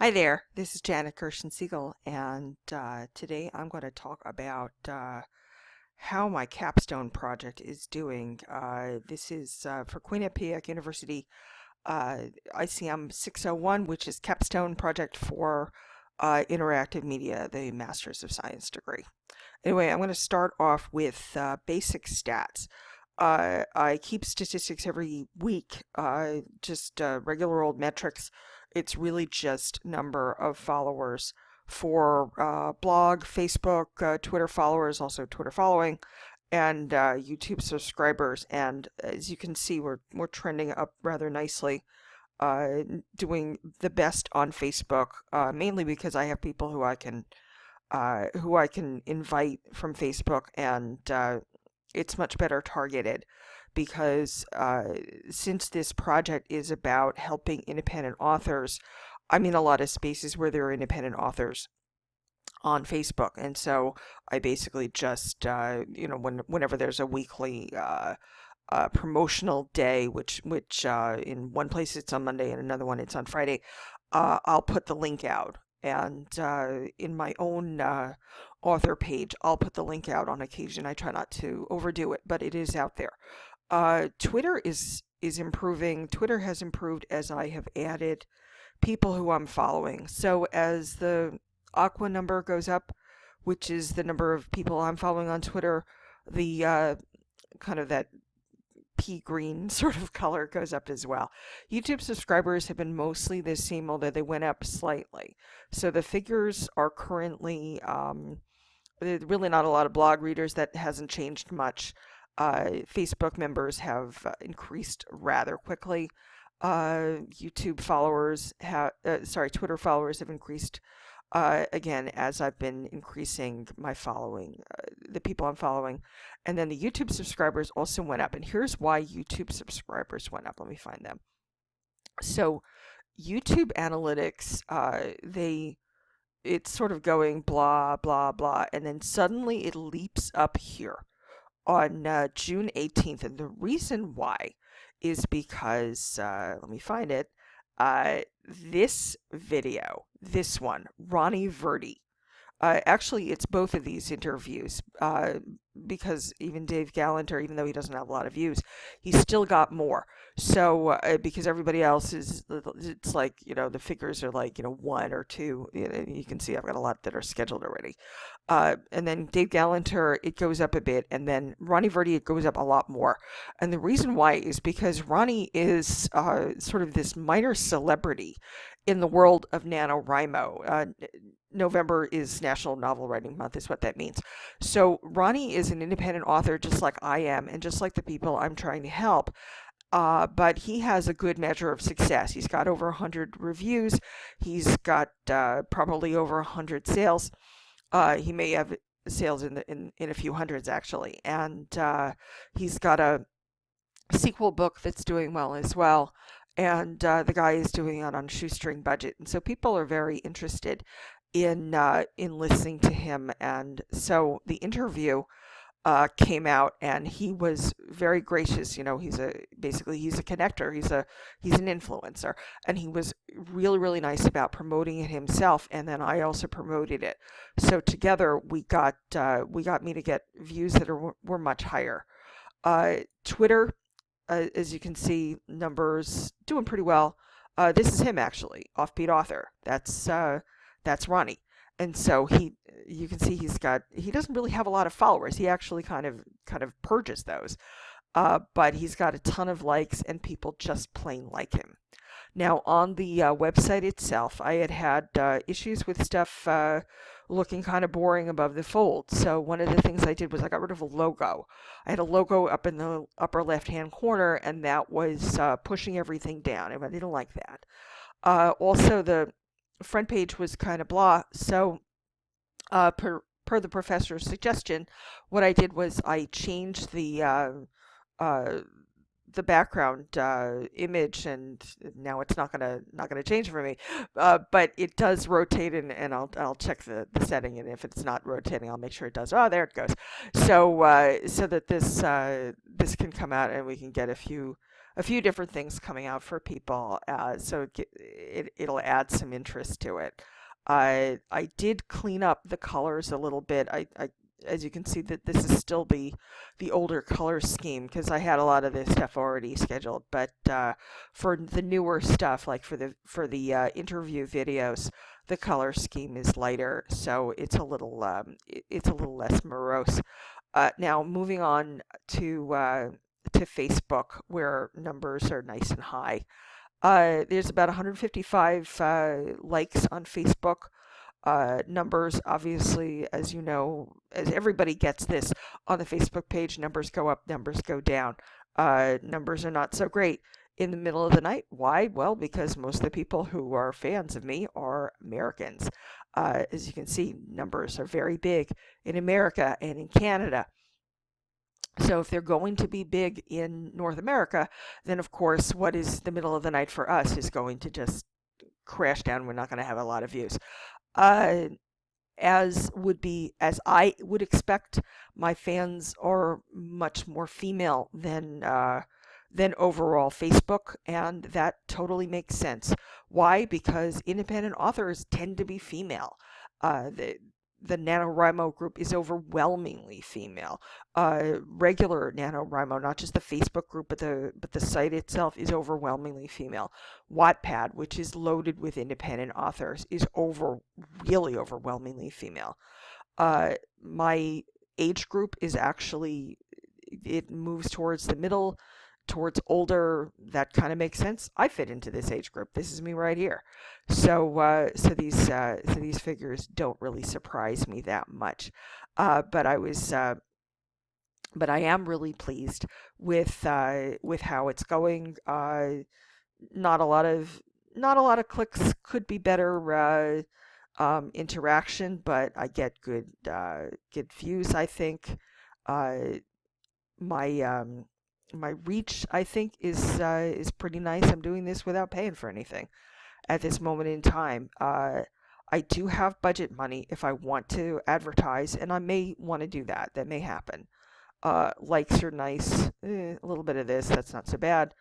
Hi there, this is Janet Gershen-Siegel, and today I'm going to talk about how my Capstone project is doing. This is for Quinnipiac University, ICM 601, which is Capstone project for interactive media, the Master's of Science degree. Anyway, I'm going to start off with basic stats. I keep statistics every week, just regular old metrics. It's really just number of followers for blog, Facebook, Twitter followers, also Twitter following, and YouTube subscribers. And as you can see, we're trending up rather nicely. Doing the best on Facebook, mainly because I have people who I can invite from Facebook, and it's much better targeted because since this project is about helping independent authors, I'm in a lot of spaces where there are independent authors on Facebook, and so I basically just whenever there's a weekly promotional day, which in one place it's on Monday and another one it's on Friday, I'll put the link out. And in my own author page, I'll put the link out on occasion. I try not to overdo it, but it is out there. Twitter is improving. Twitter has improved as I have added people who I'm following. So as the Aqua number goes up, which is the number of people I'm following on Twitter, the kind of that pea green sort of color goes up as well. YouTube subscribers have been mostly the same, although they went up slightly. So the figures are currently there's really not a lot of blog readers. That hasn't changed much. Facebook members have increased rather quickly. YouTube followers have, Twitter followers have increased again as I've been increasing my following, the people I'm following. And then the YouTube subscribers also went up. And here's why YouTube subscribers went up. Let me find them. So YouTube analytics, it's sort of going blah, blah, blah. And then suddenly it leaps up here on June 18th. And the reason why is because, let me find it, this video, this one, Ronnie Verdi. Actually, it's both of these interviews because even Dave Gallanter, even though he doesn't have a lot of views, he's still got more. So because everybody else is, it's like, the figures are like, one or two. You can see I've got a lot that are scheduled already. And then Dave Gallanter, it goes up a bit. And then Ronnie Verdi, it goes up a lot more. And the reason why is because Ronnie is sort of this minor celebrity in the world of NaNoWriMo. November is National Novel Writing Month, is what that means. So Ronnie is an independent author just like I am and just like the people I'm trying to help. But he has a good measure of success. He's got over 100 reviews. He's got probably over 100 sales. He may have sales in a few hundreds actually. And he's got a sequel book that's doing well as well. And the guy is doing it on a shoestring budget. And so people are very interested in listening to him. And so the interview came out, and he was very gracious. He's a connector. He's an influencer, and he was really, really nice about promoting it himself. And then I also promoted it. So together we got me to get views that were much higher. Twitter, as you can see, numbers doing pretty well. This is him actually, Offbeat Author. That's Ronnie. And so you can see he doesn't really have a lot of followers. He actually kind of purges those. But he's got a ton of likes and people just plain like him. Now on the website itself, I had issues with stuff looking kind of boring above the fold. So one of the things I did was I got rid of a logo. I had a logo up in the upper left-hand corner, and that was pushing everything down, and I didn't like that. Also, the front page was kind of blah. So per the professor's suggestion, what I did was I changed the background image, and now it's not gonna change for me, but it does rotate, and I'll check the setting, and if it's not rotating, I'll make sure it does. Oh, there it goes. So so that this can come out, and we can get a few a few different things coming out for people, so it'll add some interest to it. I did clean up the colors a little bit. As you can see, that this is still the older color scheme because I had a lot of this stuff already scheduled. But for the newer stuff, like for the interview videos, the color scheme is lighter, so it's a little less morose. Now moving on to Facebook, where numbers are nice and high. There's about 155 likes on Facebook. Numbers, obviously, as you know, as everybody gets this on the Facebook page, numbers go up, numbers go down. Numbers are not so great in the middle of the night. Why? Well, because most of the people who are fans of me are Americans. As you can see, numbers are very big in America and in Canada. So if they're going to be big in North America, then of course what is the middle of the night for us is going to just crash down. We're not going to have a lot of views. Uh, as I would expect, my fans are much more female than overall Facebook, and that totally makes sense. Why? Because independent authors tend to be female. The NaNoWriMo group is overwhelmingly female. Regular NaNoWriMo, not just the Facebook group, but the site itself is overwhelmingly female. Wattpad, which is loaded with independent authors, is really overwhelmingly female. My age group is actually, it moves towards the middle, towards older. That kind of makes sense. I fit into this age group. This is me right here. So these figures don't really surprise me that much. But I am really pleased with how it's going. Not a lot of clicks, could be better interaction, but I get good views. I think my my reach, I think, is pretty nice. I'm doing this without paying for anything at this moment in time. I do have budget money if I want to advertise, and I may want to do that. That may happen. Likes are nice. A little bit of this, that's not so bad.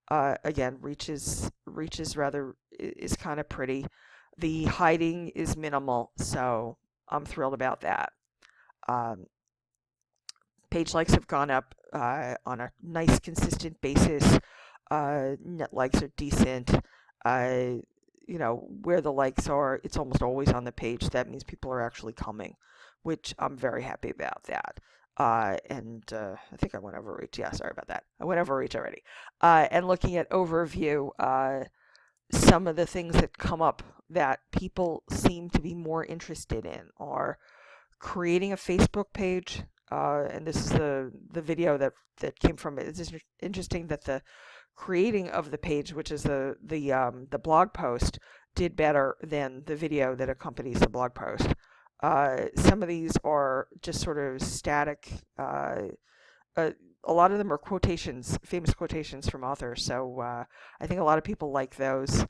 Again, reach is kind of pretty. The hiding is minimal, so I'm thrilled about that. Um, Page likes have gone up on a nice, consistent basis. Net likes are decent. Where the likes are, it's almost always on the page. That means people are actually coming, which I'm very happy about that. I think I went over reach. Yeah, sorry about that. I went over reach already. And looking at overview, some of the things that come up that people seem to be more interested in are creating a Facebook page. And this is the video that came from it. It's interesting that the creating of the page, which is the blog post, did better than the video that accompanies the blog post. Some of these are just sort of static. A lot of them are quotations, famous quotations from authors. So I think a lot of people like those.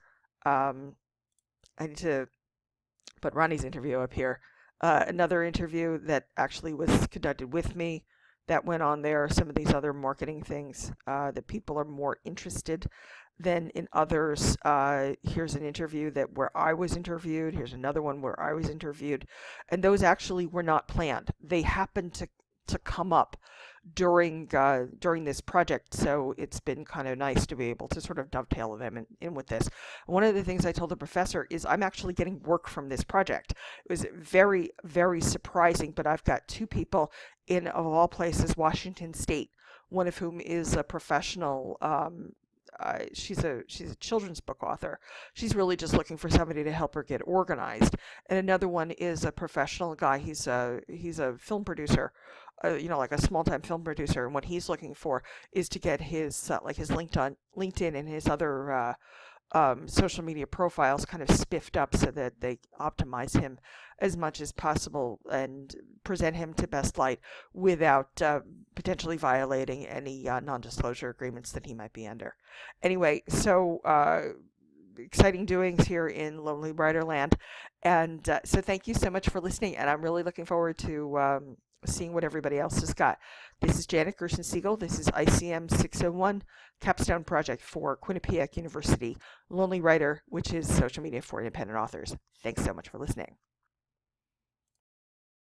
I need to put Ronnie's interview up here. Another interview that actually was conducted with me that went on there. Some of these other marketing things that people are more interested than in others. Here's an interview where I was interviewed. Here's another one where I was interviewed. And those actually were not planned. They happened to come up during this project, so it's been kind of nice to be able to sort of dovetail them in with this. One of the things I told the professor is I'm actually getting work from this project. It was very, very surprising, but I've got two people in, of all places, Washington State, one of whom is a professional. She's a children's book author. She's really just looking for somebody to help her get organized. And another one is a professional guy. He's a film producer, like a small-time film producer. And what he's looking for is to get his his LinkedIn and his other social media profiles kind of spiffed up so that they optimize him as much as possible and present him to best light without potentially violating any non-disclosure agreements that he might be under. Anyway, so exciting doings here in Lonely Brighter Land, and so thank you so much for listening, and I'm really looking forward to seeing what everybody else has got. This is Janet Gershen-Siegel. This is ICM 601 Capstone project for Quinnipiac University, Lonely Writer, which is social media for independent authors. Thanks so much for listening.